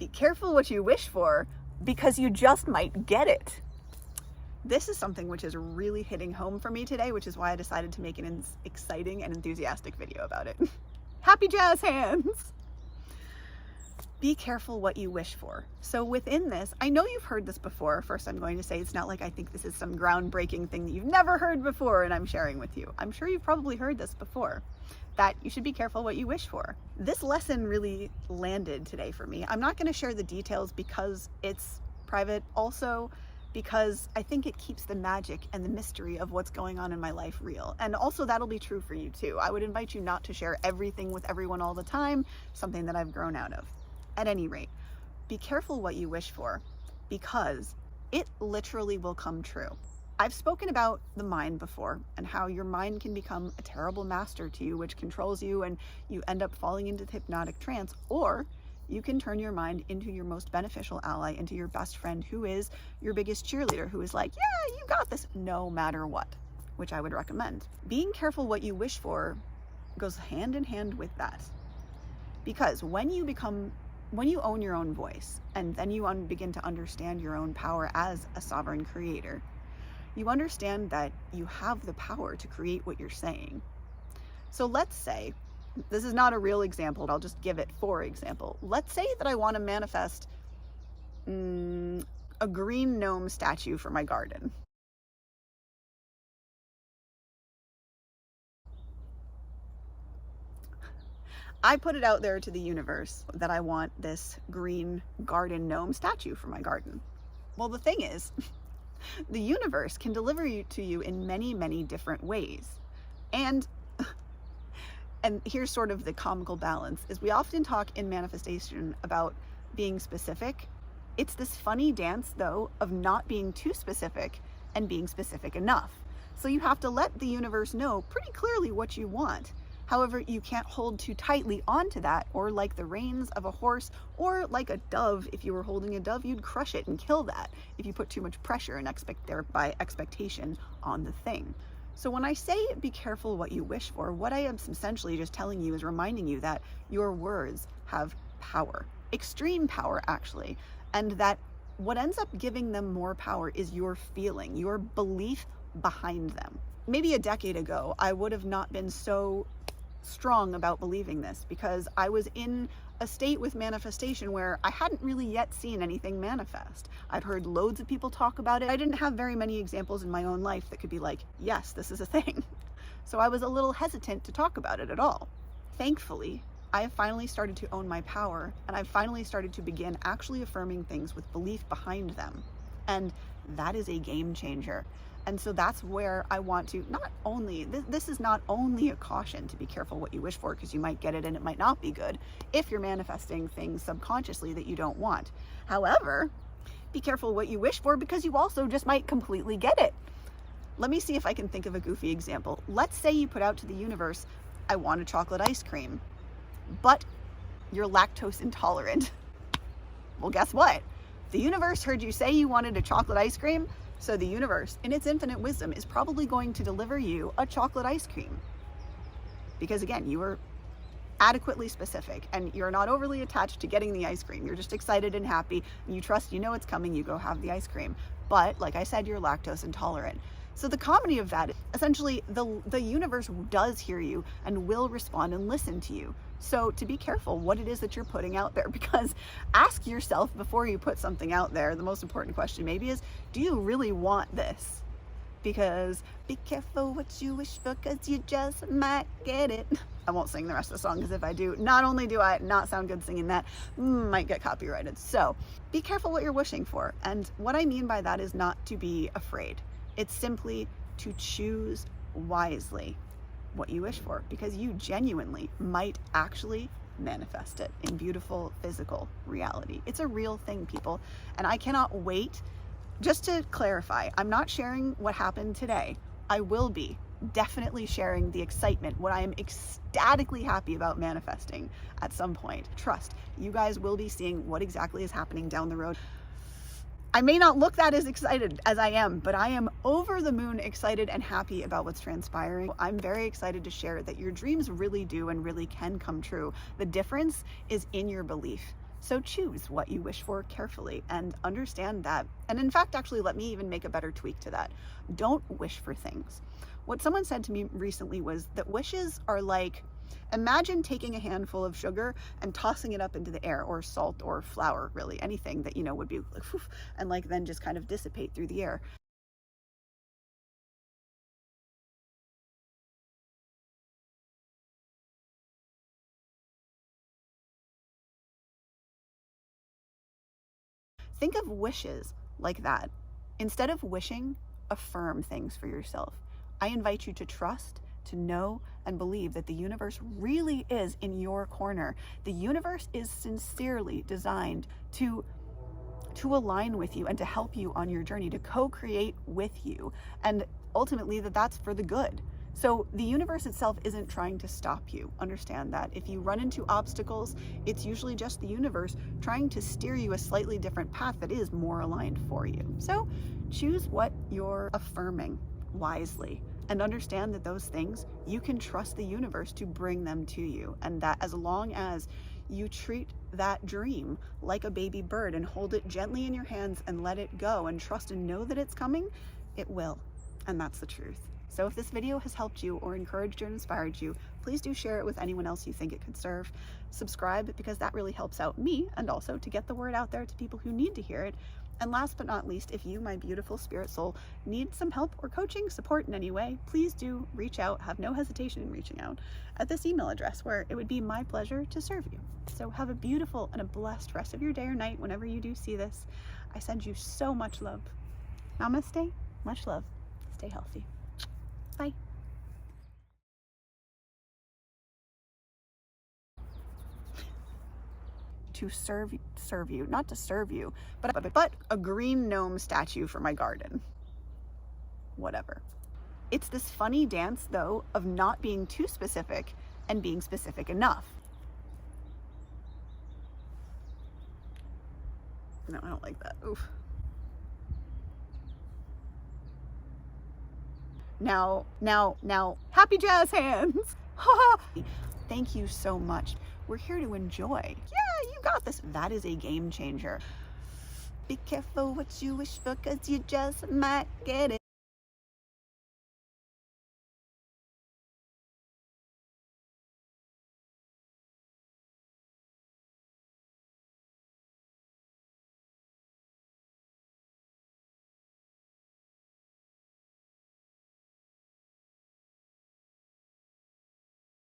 Be careful what you wish for, because you just might get it. This is something which is really hitting home for me today, which is why I decided to make an exciting and enthusiastic video about it. Happy jazz hands! Be careful what you wish for. So within this, I know you've heard this before. First, I'm going to say it's not like I think this is some groundbreaking thing that you've never heard before and I'm sharing with you. I'm sure you've probably heard this before, that you should be careful what you wish for. This lesson really landed today for me. I'm not going to share the details because it's private. Also, because I think it keeps the magic and the mystery of what's going on in my life real. And also that'll be true for you too. I would invite you not to share everything with everyone all the time, something that I've grown out of. At any rate, be careful what you wish for, because it literally will come true. I've spoken about the mind before and how your mind can become a terrible master to you, which controls you and you end up falling into the hypnotic trance, or you can turn your mind into your most beneficial ally, into your best friend who is your biggest cheerleader, who is like, yeah, you got this no matter what, which I would recommend. Being careful what you wish for goes hand in hand with that. Because when you own your own voice and then you begin to understand your own power as a sovereign creator, you understand that you have the power to create what you're saying. So let's say, this is not a real example, but I'll just give it for example. Let's say that I want to manifest a green gnome statue for my garden. I put it out there to the universe that I want this green garden gnome statue for my garden. Well, the thing is, the universe can deliver it to you in many, many different ways. And here's sort of the comical balance, is we often talk in manifestation about being specific. It's this funny dance, though, of not being too specific and being specific enough. So you have to let the universe know pretty clearly what you want. However, you can't hold too tightly onto that, or like the reins of a horse, or like a dove. If you were holding a dove, you'd crush it and kill that if you put too much pressure and thereby expectation on the thing. So when I say be careful what you wish for, what I am essentially just telling you is reminding you that your words have power, extreme power actually, and that what ends up giving them more power is your feeling, your belief behind them. Maybe a decade ago, I would have not been so strong about believing this, because I was in a state with manifestation where I hadn't really yet seen anything manifest. I'd heard loads of people talk about it. I didn't have very many examples in my own life that could be like, yes, this is a thing. So I was a little hesitant to talk about it at all. Thankfully, I have finally started to own my power, and I've finally started to begin actually affirming things with belief behind them. And that is a game changer. And so that's where I want to not only, this is not only a caution to be careful what you wish for, because you might get it and it might not be good if you're manifesting things subconsciously that you don't want. However, be careful what you wish for, because you also just might completely get it. Let me see if I can think of a goofy example. Let's say you put out to the universe, I want a chocolate ice cream, but you're lactose intolerant. Well, guess what? The universe heard you say you wanted a chocolate ice cream. So the universe, in its infinite wisdom, is probably going to deliver you a chocolate ice cream. Because again, you were adequately specific and you're not overly attached to getting the ice cream. You're just excited and happy. And you trust, you know it's coming, you go have the ice cream. But like I said, you're lactose intolerant. So the comedy of that, essentially the universe does hear you and will respond and listen to you. So to be careful what it is that you're putting out there, because ask yourself before you put something out there, the most important question maybe is, do you really want this? Because be careful what you wish for, because you just might get it. I won't sing the rest of the song, because if I do, not only do I not sound good singing that, might get copyrighted. So be careful what you're wishing for. And what I mean by that is not to be afraid. It's simply to choose wisely what you wish for, because you genuinely might actually manifest it in beautiful physical reality. It's a real thing, people. And I cannot wait. Just to clarify, I'm not sharing what happened today. I will be definitely sharing the excitement, what I am ecstatically happy about manifesting at some point. Trust, you guys will be seeing what exactly is happening down the road. I may not look that as excited as I am, but I am over the moon excited and happy about what's transpiring. I'm very excited to share that your dreams really do and really can come true. The difference is in your belief. So choose what you wish for carefully and understand that. And in fact, actually, let me even make a better tweak to that. Don't wish for things. What someone said to me recently was that wishes are like, imagine taking a handful of sugar and tossing it up into the air, or salt or flour, really, anything that, would be like, and like then just kind of dissipate through the air. Think of wishes like that. Instead of wishing, affirm things for yourself. I invite you to trust, to know, and believe that the universe really is in your corner. The universe is sincerely designed to align with you and to help you on your journey, to co-create with you, and ultimately that's for the good. So the universe itself isn't trying to stop you. Understand that. If you run into obstacles, it's usually just the universe trying to steer you a slightly different path that is more aligned for you. So choose what you're affirming wisely, and understand that those things, you can trust the universe to bring them to you. And that as long as you treat that dream like a baby bird and hold it gently in your hands and let it go and trust and know that it's coming, it will. And that's the truth. So if this video has helped you or encouraged you or inspired you, please do share it with anyone else you think it could serve. Subscribe, because that really helps out me, and also to get the word out there to people who need to hear it. And last but not least, if you, my beautiful spirit soul, need some help or coaching, support in any way, please do reach out. Have no hesitation in reaching out at this email address, where it would be my pleasure to serve you. So have a beautiful and a blessed rest of your day or night whenever you do see this. I send you so much love. Namaste, much love. Stay healthy. Bye. To serve you, not to serve you, but a green gnome statue for my garden. Whatever. It's this funny dance, though, of not being too specific and being specific enough. No, I don't like that. Oof. Now, happy jazz hands. Thank you so much. We're here to enjoy. Yeah, you got this. That is a game changer. Be careful what you wish for, 'cause you just might get it.